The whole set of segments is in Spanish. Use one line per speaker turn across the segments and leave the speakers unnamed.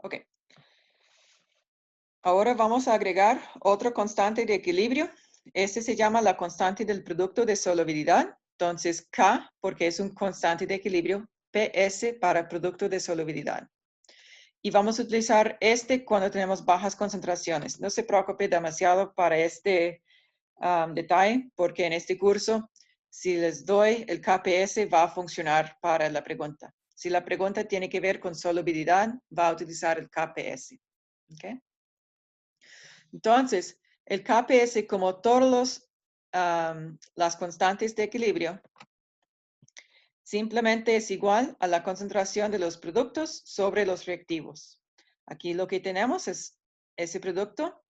Ok. Ahora vamos a agregar otro constante de equilibrio. Este se llama la constante del producto de solubilidad. Entonces, K, porque es un constante de equilibrio, PS para producto de solubilidad. Y vamos a utilizar este cuando tenemos bajas concentraciones. No se preocupe demasiado para este detalle, porque en este curso, si les doy el KPS, va a funcionar para la pregunta. Si la pregunta tiene que ver con solubilidad, va a utilizar el KPS. ¿Okay? Entonces, el KPS, como todas las constantes de equilibrio, simplemente es igual a la concentración de los productos sobre los reactivos. Aquí lo que tenemos es ese producto.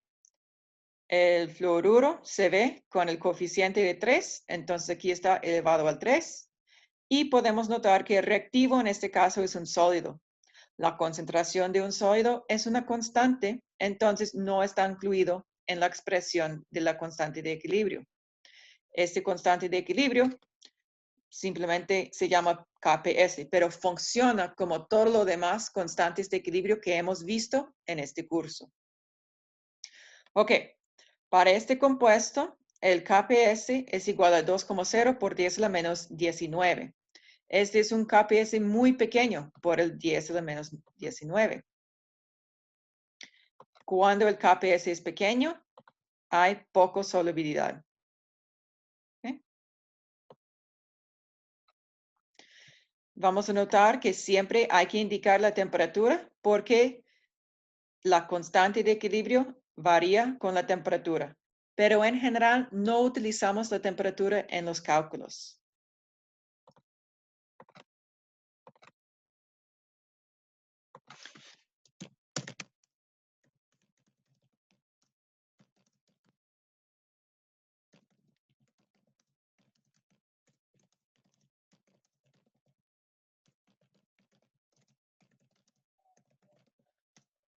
El fluoruro se ve con el coeficiente de 3, entonces aquí está elevado al 3. Y podemos notar que el reactivo en este caso es un sólido. La concentración de un sólido es una constante, entonces no está incluido en la expresión de la constante de equilibrio. Este constante de equilibrio simplemente se llama KPS, pero funciona como todo lo demás constantes de equilibrio que hemos visto en este curso. Ok, para este compuesto, el KPS es igual a 2,0 por 10 a la menos 19. Este es un KPS muy pequeño por el 10 a la menos 19. Cuando el KPS es pequeño, hay poca solubilidad. ¿Okay? Vamos a notar que siempre hay que indicar la temperatura porque la constante de equilibrio varía con la temperatura, pero en general no utilizamos la temperatura en los cálculos.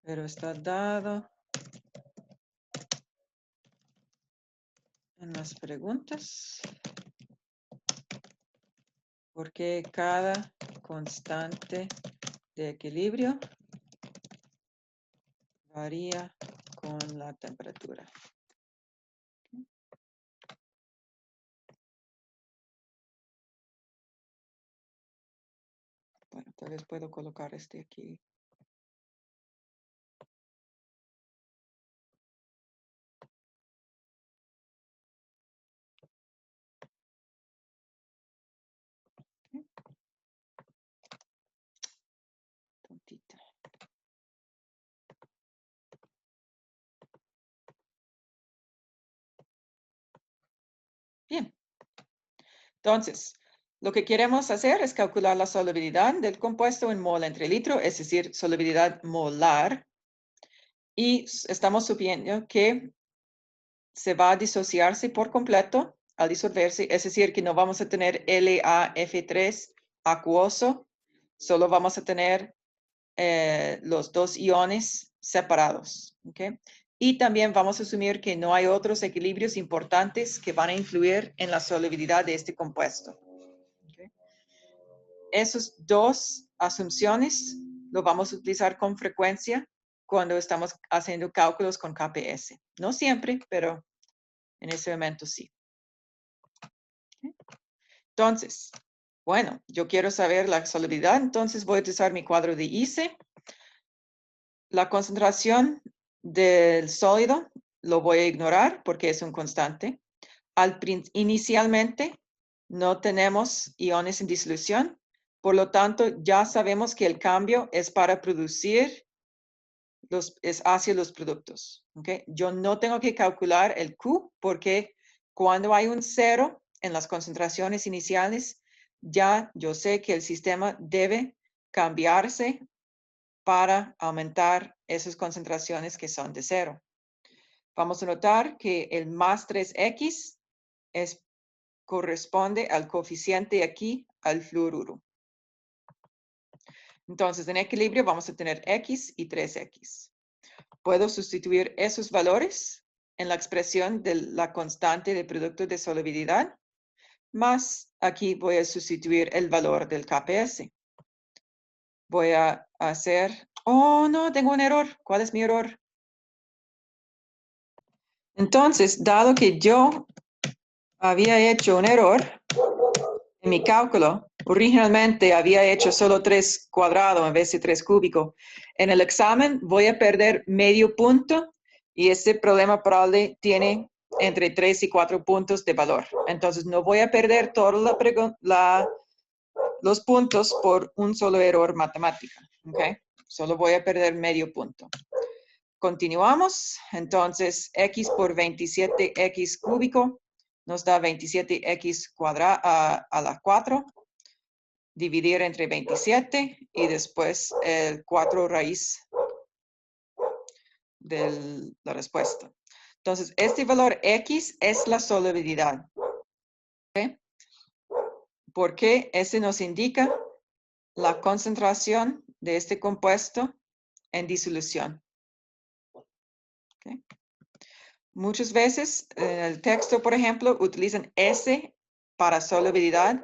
Pero está dado en las preguntas, porque cada constante de equilibrio varía con la temperatura. Bueno, tal vez puedo colocar este aquí. Tontita. Bien. Entonces, lo que queremos hacer es calcular la solubilidad del compuesto en mol entre litro, es decir, solubilidad molar. Y estamos suponiendo que se va a disociarse por completo al disolverse, es decir, que no vamos a tener LaF3 acuoso, solo vamos a tener los dos iones separados. ¿Okay? Y también vamos a asumir que no hay otros equilibrios importantes que van a influir en la solubilidad de este compuesto. ¿Okay? Esas dos asunciones lo vamos a utilizar con frecuencia cuando estamos haciendo cálculos con KPS. No siempre, pero en ese momento sí. ¿Okay? Entonces, bueno, yo quiero saber la solubilidad, entonces voy a utilizar mi cuadro de ICE. La concentración del sólido lo voy a ignorar porque es un constante. Inicialmente no tenemos iones en disolución, por lo tanto ya sabemos que el cambio es para producir, es hacia los productos. ¿Okay? Yo no tengo que calcular el Q porque cuando hay un 0 en las concentraciones iniciales, ya yo sé que el sistema debe cambiarse para aumentar esas concentraciones que son de 0. Vamos a notar que el más 3X corresponde al coeficiente aquí, al fluoruro. Entonces, en equilibrio vamos a tener X y 3X. Puedo sustituir esos valores en la expresión de la constante de producto de solubilidad, más aquí voy a sustituir el valor del KPS. Voy a hacer Oh, no, tengo un error. ¿Cuál es mi error? Entonces, dado que yo había hecho un error en mi cálculo, originalmente había hecho solo 3 cuadrado en vez de 3 cúbico. En el examen voy a perder medio punto y este problema probable tiene entre 3 y 4 puntos de valor. Entonces, no voy a perder todos los puntos por un solo error matemático. ¿Okay? Solo voy a perder medio punto. Continuamos. Entonces, x por 27x cúbico nos da 27x cuadrado a la 4. Dividir entre 27 y después el 4 raíz de la respuesta. Entonces, este valor x es la solubilidad. ¿Okay? Porque ese nos indica la concentración de este compuesto en disolución. ¿Okay? Muchas veces en el texto, por ejemplo, utilizan S para solubilidad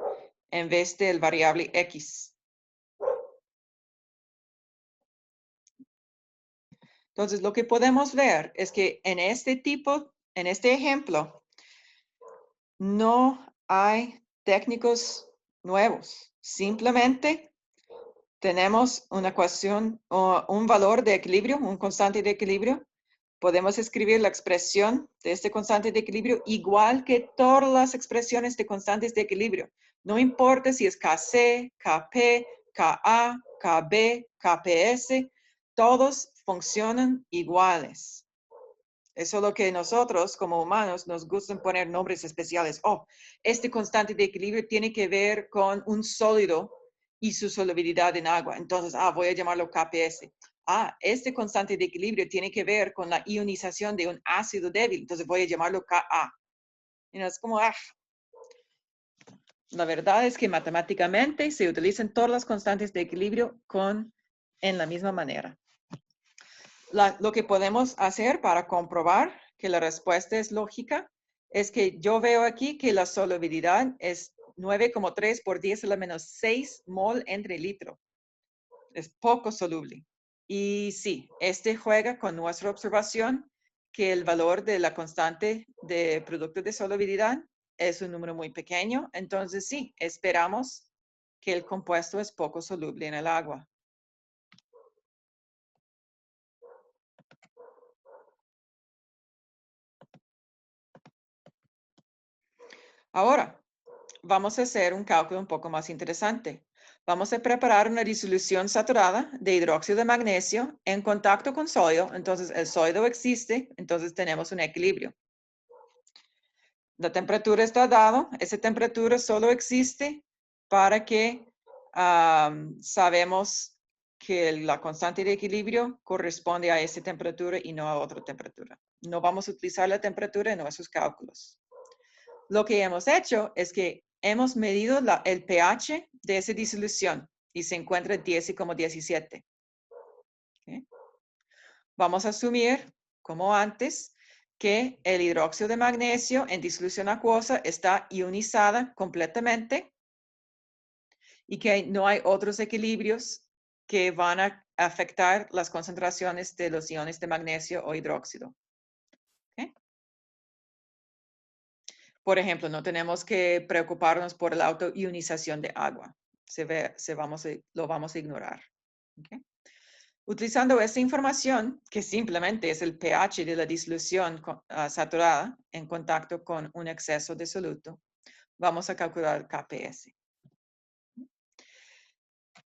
en vez del variable X. Entonces, lo que podemos ver es que en este ejemplo, no hay técnicos nuevos. Simplemente tenemos una ecuación o un valor de equilibrio, un constante de equilibrio. Podemos escribir la expresión de este constante de equilibrio igual que todas las expresiones de constantes de equilibrio. No importa si es Kc, Kp, Ka, Kb, Kps, todos funcionan iguales. Eso es lo que nosotros como humanos nos gustan poner nombres especiales. Oh, este constante de equilibrio tiene que ver con un sólido y su solubilidad en agua. Entonces, voy a llamarlo KPS. Este constante de equilibrio tiene que ver con la ionización de un ácido débil. Entonces voy a llamarlo Ka. Es como, la verdad es que matemáticamente se utilizan todas las constantes de equilibrio en la misma manera. Lo que podemos hacer para comprobar que la respuesta es lógica es que yo veo aquí que la solubilidad es 9,3 por 10 a la menos 6 mol entre litro. Es poco soluble. Y sí, este juega con nuestra observación que el valor de la constante de producto de solubilidad es un número muy pequeño. Entonces sí, esperamos que el compuesto es poco soluble en el agua. Ahora, vamos a hacer un cálculo un poco más interesante. Vamos a preparar una disolución saturada de hidróxido de magnesio en contacto con sólido. Entonces, el sólido existe, entonces tenemos un equilibrio. La temperatura está dada. Esa temperatura solo existe para que sabemos que la constante de equilibrio corresponde a esa temperatura y no a otra temperatura. No vamos a utilizar la temperatura en nuestros cálculos. Lo que hemos hecho es que hemos medido el pH de esa disolución y se encuentra 10,17. ¿Okay? Vamos a asumir, como antes, que el hidróxido de magnesio en disolución acuosa está ionizada completamente y que no hay otros equilibrios que van a afectar las concentraciones de los iones de magnesio o hidróxido. ¿Okay? Por ejemplo, no tenemos que preocuparnos por la autoionización de agua. Lo vamos a ignorar. ¿Okay? Utilizando esta información, que simplemente es el pH de la disolución saturada en contacto con un exceso de soluto, vamos a calcular el KPS.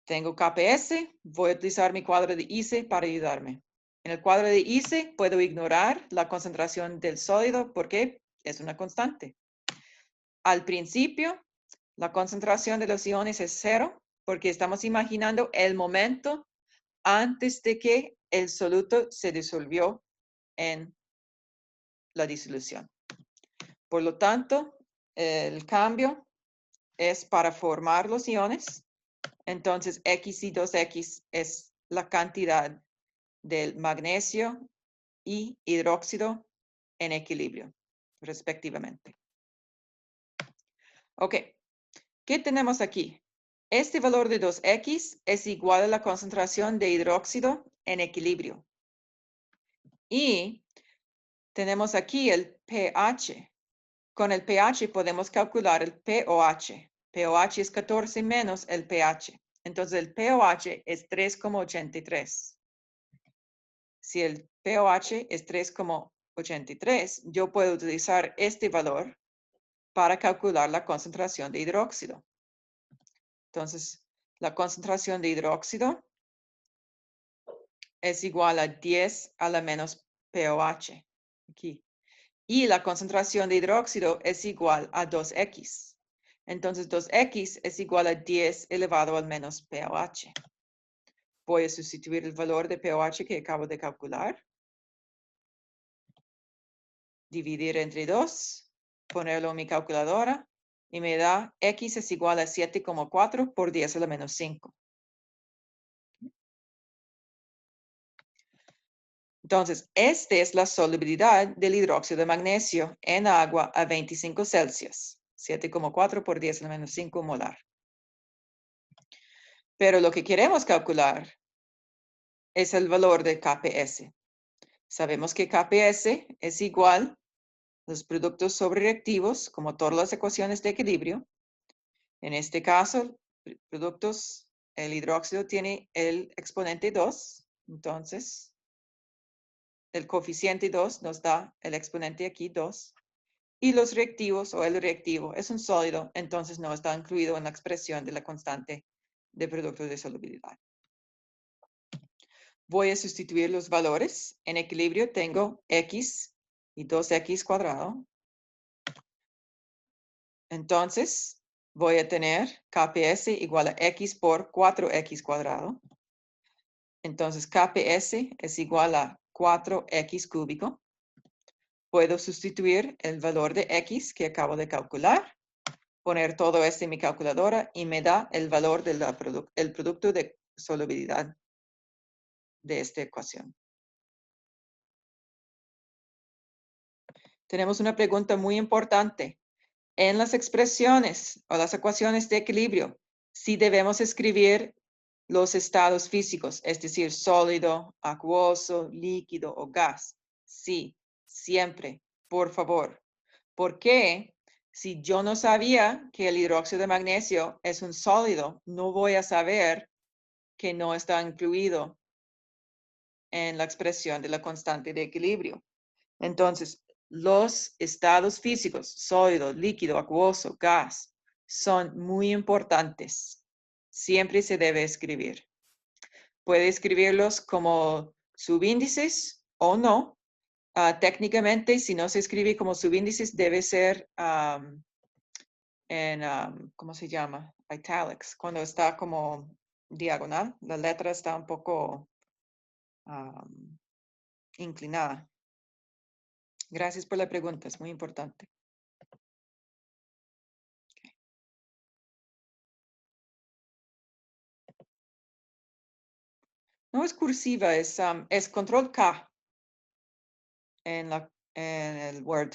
Tengo KPS, voy a utilizar mi cuadro de ICE para ayudarme. En el cuadro de ICE puedo ignorar la concentración del sólido porque es una constante. Al principio, la concentración de los iones es 0 porque estamos imaginando el momento antes de que el soluto se disolvió en la disolución. Por lo tanto, el cambio es para formar los iones. Entonces, X y 2X es la cantidad del magnesio y hidróxido en equilibrio, respectivamente. Ok, ¿qué tenemos aquí? Este valor de 2x es igual a la concentración de hidróxido en equilibrio. Y tenemos aquí el pH. Con el pH podemos calcular el pOH. pOH es 14 menos el pH. Entonces el pOH es 3,83. Si el pOH es 3,83, yo puedo utilizar este valor para calcular la concentración de hidróxido. Entonces, la concentración de hidróxido es igual a 10 a la menos pOH. Aquí. Y la concentración de hidróxido es igual a 2x. Entonces, 2x es igual a 10 elevado al menos pOH. Voy a sustituir el valor de pOH que acabo de calcular. Dividir entre 2, ponerlo en mi calculadora y me da x es igual a 7,4 por 10 a la menos 5. Entonces, esta es la solubilidad del hidróxido de magnesio en agua a 25 Celsius. 7,4 por 10 a la menos 5 molar. Pero lo que queremos calcular es el valor de KPS. Sabemos que KPS es igual a los productos sobre reactivos, como todas las ecuaciones de equilibrio. En este caso, productos, el hidróxido tiene el exponente 2. Entonces, el coeficiente 2 nos da el exponente aquí 2. Y los reactivos o el reactivo es un sólido, entonces no está incluido en la expresión de la constante de producto de solubilidad. Voy a sustituir los valores. En equilibrio tengo x y 2x cuadrado. Entonces, voy a tener KPS igual a x por 4x cuadrado. Entonces, KPS es igual a 4x cúbico. Puedo sustituir el valor de x que acabo de calcular, poner todo esto en mi calculadora y me da el valor del producto de solubilidad de esta ecuación. Tenemos una pregunta muy importante. En las expresiones o las ecuaciones de equilibrio, si debemos escribir los estados físicos, es decir, sólido, acuoso, líquido o gas. Sí, siempre, por favor. ¿Por qué? Si yo no sabía que el hidróxido de magnesio es un sólido, no voy a saber que no está incluido en la expresión de la constante de equilibrio. Entonces, los estados físicos, sólido, líquido, acuoso, gas, son muy importantes. Siempre se debe escribir. Puede escribirlos como subíndices o no. Técnicamente, si no se escribe como subíndices, debe ser ¿cómo se llama? Italics, cuando está como diagonal. La letra está un poco inclinada. Gracias por la pregunta, es muy importante. No es cursiva, es control K en el Word.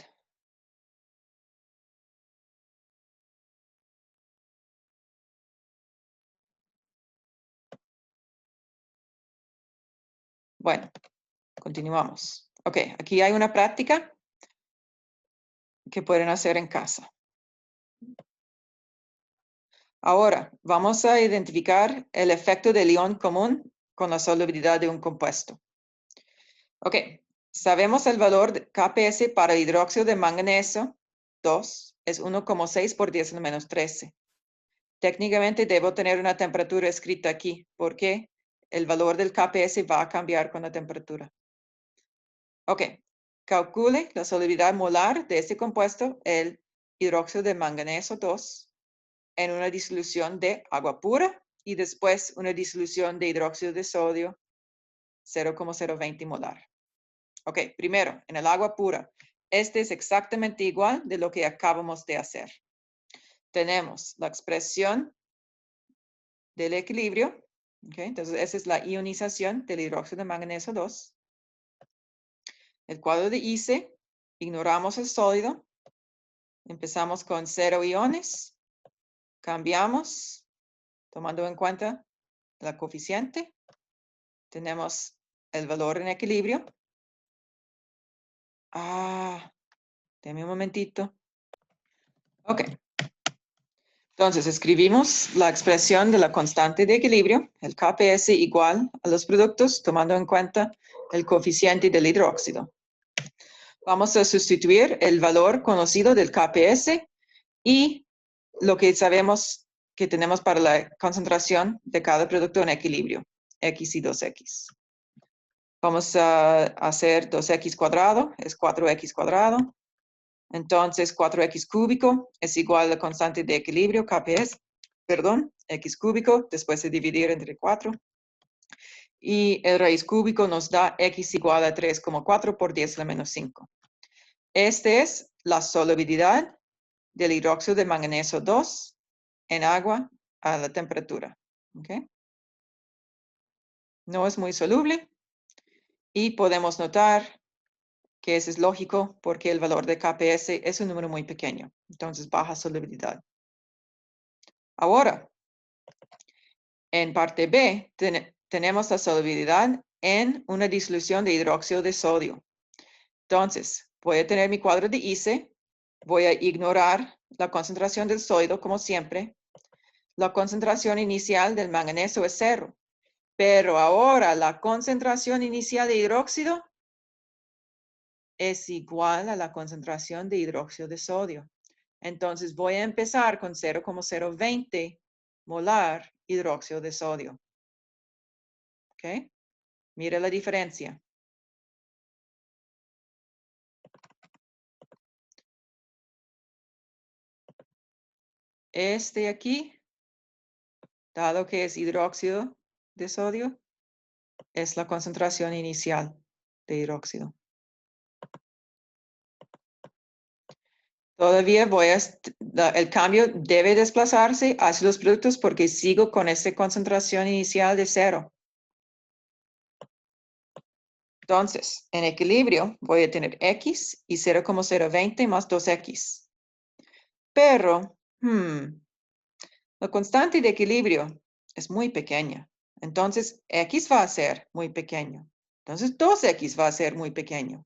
Bueno, continuamos. Ok, aquí hay una práctica que pueden hacer en casa. Ahora, vamos a identificar el efecto del ion común con la solubilidad de un compuesto. Ok, sabemos el valor de KPS para el hidróxido de manganeso 2 es 1,6 por 10 a la menos 13. Técnicamente debo tener una temperatura escrita aquí porque el valor del KPS va a cambiar con la temperatura. Ok, calcule la solubilidad molar de este compuesto, el hidróxido de manganeso 2, en una disolución de agua pura y después una disolución de hidróxido de sodio 0,020 molar. Ok, primero, en el agua pura. Este es exactamente igual de lo que acabamos de hacer. Tenemos la expresión del equilibrio. Okay, entonces, esa es la ionización del hidróxido de manganeso 2. El cuadro de ICE, ignoramos el sólido. Empezamos con 0 iones. Cambiamos. tomando en cuenta la coeficiente. Tenemos el valor en equilibrio. Deme un momentito. Ok. Entonces, escribimos la expresión de la constante de equilibrio, el KPS igual a los productos, tomando en cuenta el coeficiente del hidróxido. Vamos a sustituir el valor conocido del KPS y lo que sabemos que tenemos para la concentración de cada producto en equilibrio, X y 2X. Vamos a hacer 2X cuadrado, es 4X cuadrado. Entonces, 4X cúbico es igual a la constante de equilibrio, KPS, X cúbico, después de dividir entre 4. Y el raíz cúbico nos da X igual a 3,4 por 10 a la menos 5. Esta es la solubilidad del hidróxido de manganeso 2 en agua a la temperatura. ¿Okay? No es muy soluble y podemos notar que eso es lógico porque el valor de KPS es un número muy pequeño. Entonces, baja solubilidad. Ahora, en parte B, tenemos la solubilidad en una disolución de hidróxido de sodio. Entonces, voy a tener mi cuadro de ICE. Voy a ignorar la concentración del sodio, como siempre. La concentración inicial del manganeso es 0. Pero ahora la concentración inicial de hidróxido es igual a la concentración de hidróxido de sodio. Entonces, voy a empezar con 0,020 molar hidróxido de sodio. ¿Ok? Mire la diferencia. Este aquí, dado que es hidróxido de sodio, es la concentración inicial de hidróxido. Todavía el cambio debe desplazarse hacia los productos porque sigo con esta concentración inicial de 0. Entonces, en equilibrio voy a tener X y 0,020 más 2X. Pero, la constante de equilibrio es muy pequeña. Entonces, X va a ser muy pequeño. Entonces, 2X va a ser muy pequeño.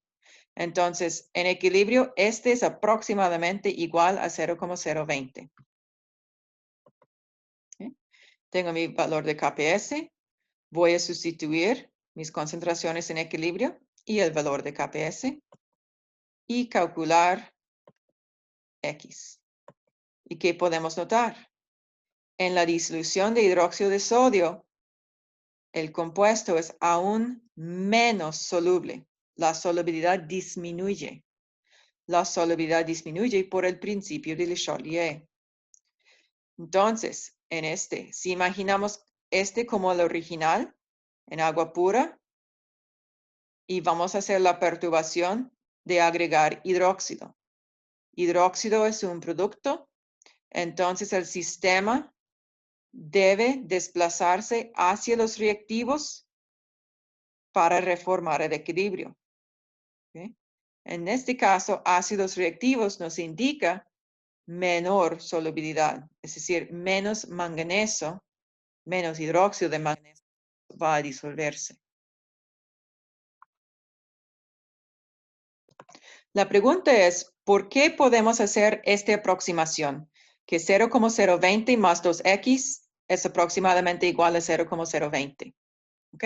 Entonces, en equilibrio, este es aproximadamente igual a 0,020. ¿Okay? Tengo mi valor de KPS. Voy a sustituir mis concentraciones en equilibrio y el valor de KPS y calcular X. ¿Y qué podemos notar? En la disolución de hidróxido de sodio, el compuesto es aún menos soluble. La solubilidad disminuye. La solubilidad disminuye por el principio de Le Chatelier. Entonces, si imaginamos este como el original, en agua pura, y vamos a hacer la perturbación de agregar hidróxido. Hidróxido es un producto, entonces el sistema debe desplazarse hacia los reactivos para reformar el equilibrio. ¿Okay? En este caso, ácidos reactivos nos indica menor solubilidad, es decir, menos manganeso, menos hidróxido de manganeso va a disolverse. La pregunta es, ¿por qué podemos hacer esta aproximación? Que 0,020 más 2X es aproximadamente igual a 0,020. ¿Ok?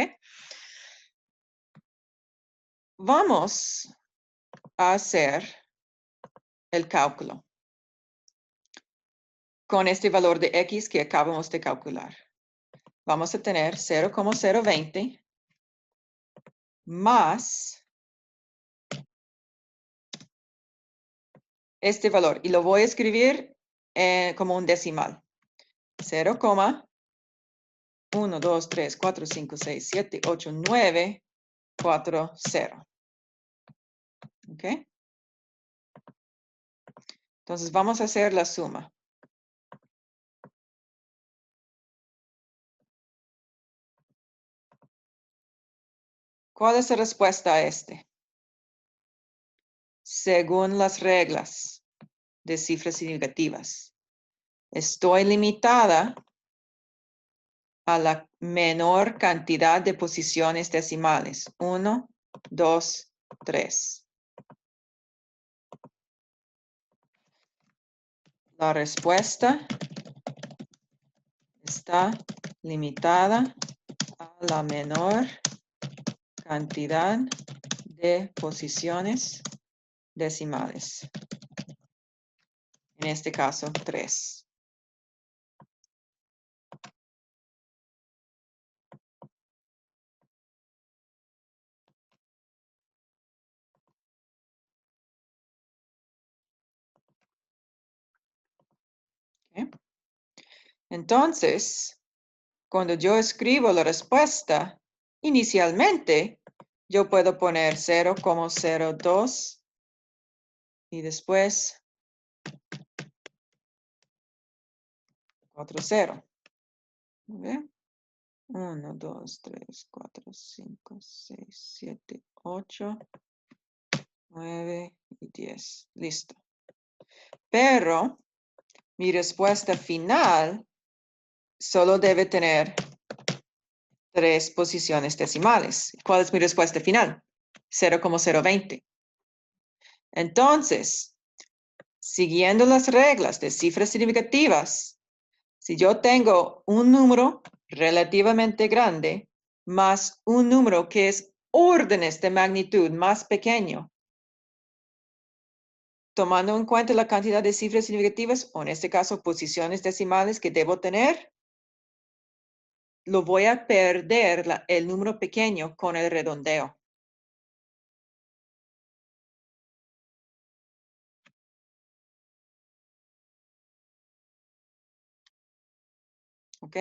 Vamos a hacer el cálculo con este valor de X que acabamos de calcular. Vamos a tener 0,020 más este valor. Y lo voy a escribir como un decimal. 0,1, 2, 3, 4, 5, 6, 7, 8, 9, 4, 0. ¿Ok? Entonces vamos a hacer la suma. ¿Cuál es la respuesta a este? Según las reglas de cifras significativas, estoy limitada a la menor cantidad de posiciones decimales. 1, 2, 3. La respuesta está limitada a la menor cantidad de posiciones decimales. En este caso, 3. ¿Okay? Entonces, cuando yo escribo la respuesta, inicialmente yo puedo poner 0,02 y después 40. ¿Okay? 1, 2, 3, 4, 5, 6, 7, 8, 9 y 10. Listo. Pero mi respuesta final solo debe tener 3 posiciones decimales. ¿Cuál es mi respuesta final? 0,020. Entonces, siguiendo las reglas de cifras significativas, si yo tengo un número relativamente grande más un número que es órdenes de magnitud más pequeño, tomando en cuenta la cantidad de cifras significativas, o en este caso posiciones decimales que debo tener, lo voy a perder el número pequeño con el redondeo. ¿Ok?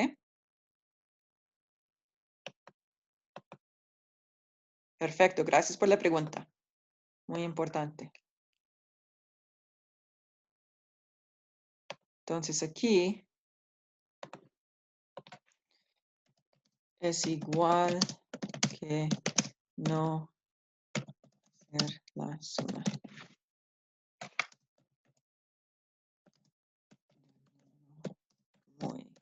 Perfecto, gracias por la pregunta. Muy importante. Entonces aquí es igual que no ser la suma. Muy pequeño.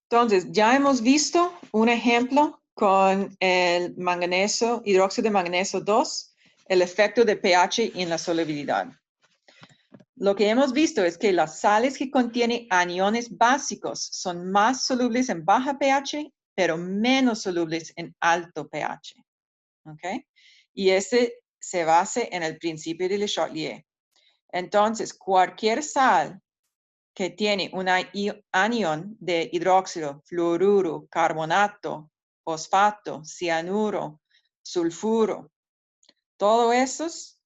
Entonces, ya hemos visto un ejemplo con el manganeso, hidróxido de manganeso 2, el efecto de pH en la solubilidad. Lo que hemos visto es que las sales que contienen aniones básicos son más solubles en baja pH, pero menos solubles en alto pH. ¿Okay? Y ese se basa en el principio de Le Chatelier. Entonces, cualquier sal que tiene un anión de hidróxido, fluoruro, carbonato, fosfato, cianuro, sulfuro, todos esos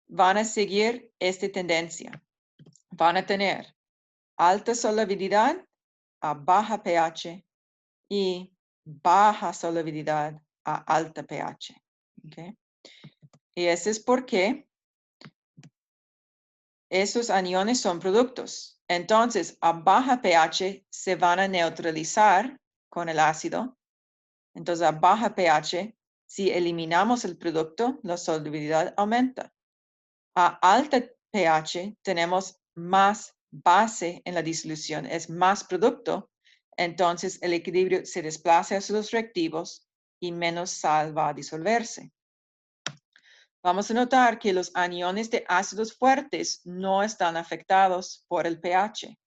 van a seguir esta tendencia. Van a tener alta solubilidad a baja pH y baja solubilidad a alta pH. ¿Okay? Y eso es porque esos aniones son productos. Entonces, a baja pH se van a neutralizar con el ácido. Entonces, a baja pH, si eliminamos el producto, la solubilidad aumenta. A alta pH tenemos más base en la disolución, es más producto. Entonces, el equilibrio se desplaza hacia los reactivos y menos sal va a disolverse. Vamos a notar que los aniones de ácidos fuertes no están afectados por el pH.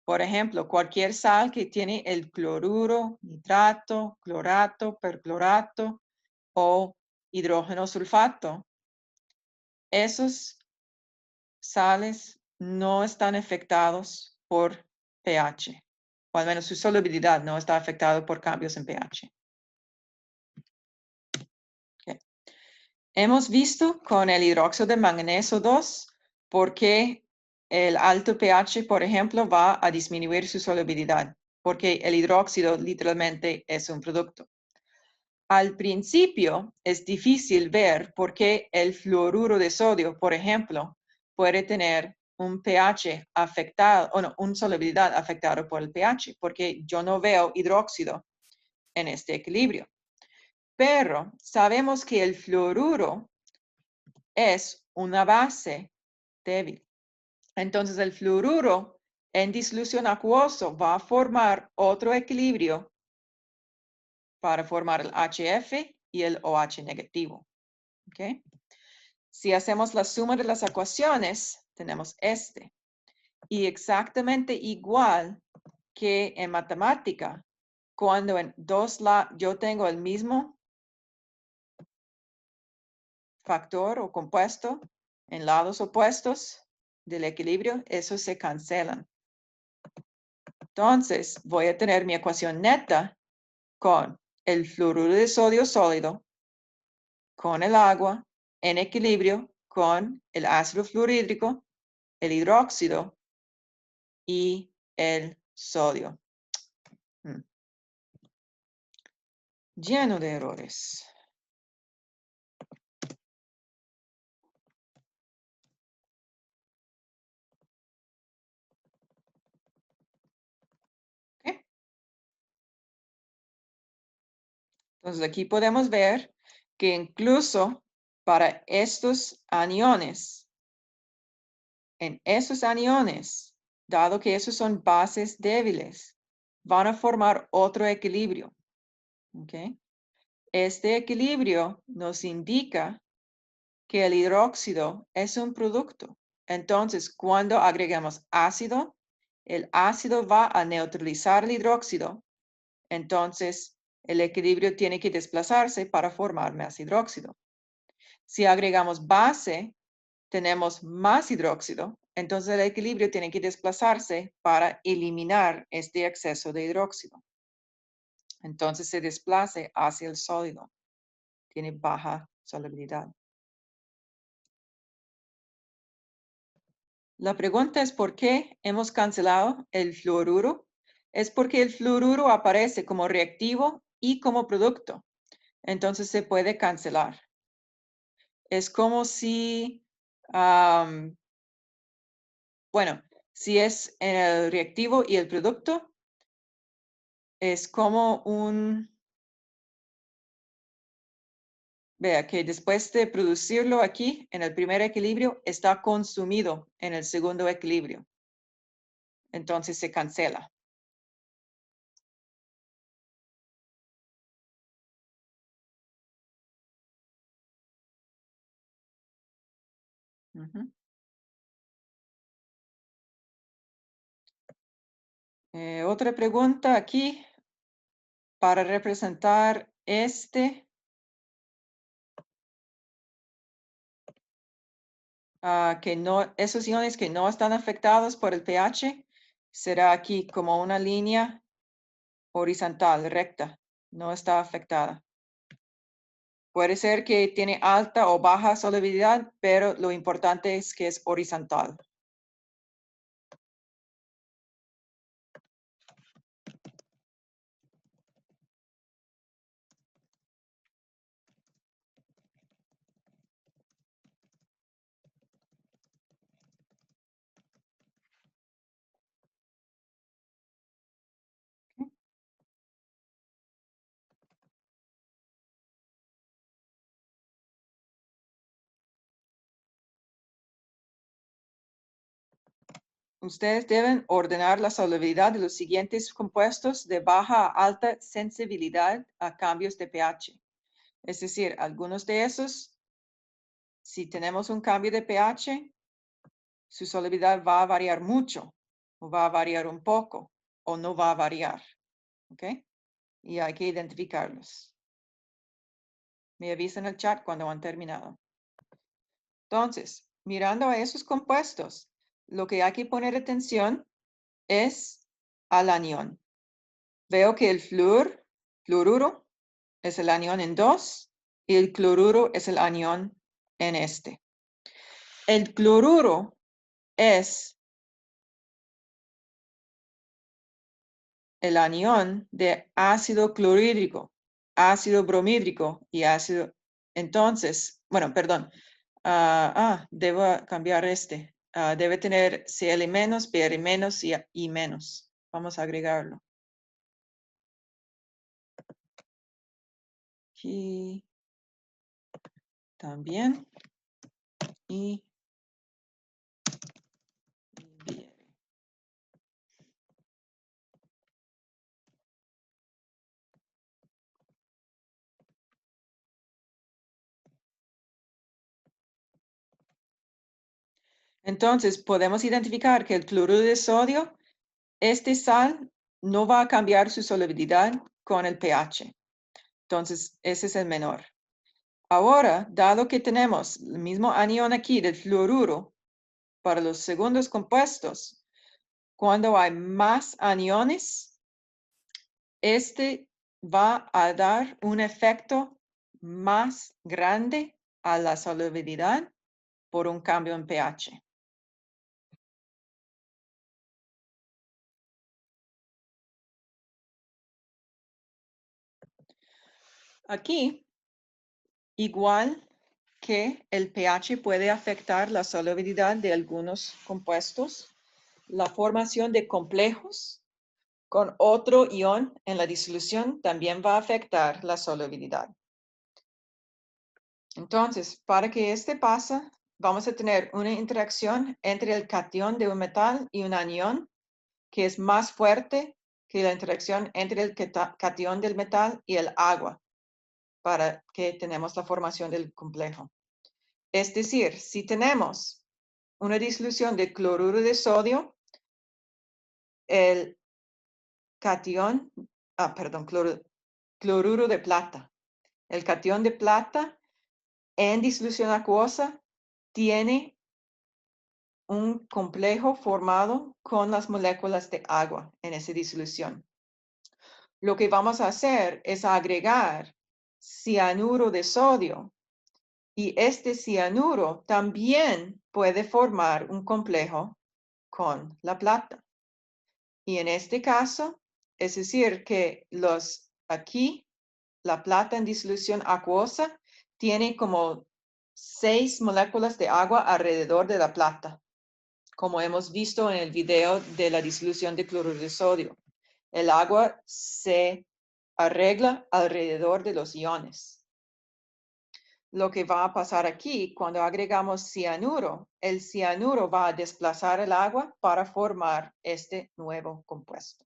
Por ejemplo, cualquier sal que tiene el cloruro, nitrato, clorato, perclorato o hidrógeno sulfato, esos sales no están afectados por pH, o al menos su solubilidad no está afectada por cambios en pH. Okay. Hemos visto con el hidróxido de manganeso 2 por qué el alto pH, por ejemplo, va a disminuir su solubilidad, porque el hidróxido literalmente es un producto. Al principio es difícil ver por qué el fluoruro de sodio, por ejemplo, puede tener un pH afectado, o no, una solubilidad afectada por el pH, porque yo no veo hidróxido en este equilibrio. Pero sabemos que el fluoruro es una base débil. Entonces el fluoruro en disolución acuoso va a formar otro equilibrio para formar el HF y el OH negativo. ¿Okay? Si hacemos la suma de las ecuaciones, tenemos este. Y exactamente igual que en matemática, cuando en yo tengo el mismo factor o compuesto en lados opuestos del equilibrio, esos se cancelan. Entonces, voy a tener mi ecuación neta con el fluoruro de sodio sólido, con el agua en equilibrio con el ácido fluorhídrico, el hidróxido y el sodio. Lleno de errores. ¿Okay? Entonces aquí podemos ver que incluso para estos aniones, en esos aniones, dado que esos son bases débiles, van a formar otro equilibrio. ¿Okay? Este equilibrio nos indica que el hidróxido es un producto. Entonces, cuando agregamos ácido, el ácido va a neutralizar el hidróxido. Entonces, el equilibrio tiene que desplazarse para formar más hidróxido. Si agregamos base, tenemos más hidróxido. Entonces, el equilibrio tiene que desplazarse para eliminar este exceso de hidróxido. Entonces, se desplace hacia el sólido. Tiene baja solubilidad. La pregunta es ¿por qué hemos cancelado el fluoruro? Es porque el fluoruro aparece como reactivo y como producto. Entonces se puede cancelar. Es como si, bueno, si es el reactivo y el producto, es como vea que después de producirlo aquí en el primer equilibrio, está consumido en el segundo equilibrio. Entonces se cancela. Otra pregunta aquí para representar que no, esos iones que no están afectados por el pH, será aquí como una línea horizontal, recta, no está afectada. Puede ser que tiene alta o baja solubilidad, pero lo importante es que es horizontal. Ustedes deben ordenar la solubilidad de los siguientes compuestos de baja a alta sensibilidad a cambios de pH. Es decir, algunos de esos, si tenemos un cambio de pH, su solubilidad va a variar mucho, o va a variar un poco, o no va a variar. ¿Ok? Y hay que identificarlos. Me avisan en el chat cuando han terminado. Entonces, mirando a esos compuestos, lo que hay que poner atención es al anión. Veo que el fluoruro, es el anión en 2 y el cloruro es el anión en este. El cloruro es el anión de ácido clorhídrico, ácido bromídrico y ácido. Entonces, bueno, perdón. Debo cambiar este. Debe tener Cl menos, Br menos y I menos. Vamos a agregarlo. aquí también. Y viene. Entonces, podemos identificar que el cloruro de sodio, este sal, no va a cambiar su solubilidad con el pH. Entonces, ese es el menor. Ahora, dado que tenemos el mismo anión aquí del fluoruro para los segundos compuestos, cuando hay más aniones, este va a dar un efecto más grande a la solubilidad por un cambio en pH. Aquí, igual que el pH puede afectar la solubilidad de algunos compuestos, la formación de complejos con otro ion en la disolución también va a afectar la solubilidad. Entonces, para que este pase, vamos a tener una interacción entre el cation de un metal y un anión que es más fuerte que la interacción entre el cation del metal y el agua, para que tenemos la formación del complejo. Es decir, si tenemos una disolución de cloruro de sodio, el cation, cloruro de plata. El cation de plata en disolución acuosa tiene un complejo formado con las moléculas de agua en esa disolución. Lo que vamos a hacer es agregar cianuro de sodio y este cianuro también puede formar un complejo con la plata. Y en este caso, es decir, que aquí, la plata en disolución acuosa tiene como 6 moléculas de agua alrededor de la plata, como hemos visto en el video de la disolución de cloruro de sodio. El agua se arregla alrededor de los iones. Lo que va a pasar aquí, cuando agregamos cianuro, el cianuro va a desplazar el agua para formar este nuevo compuesto.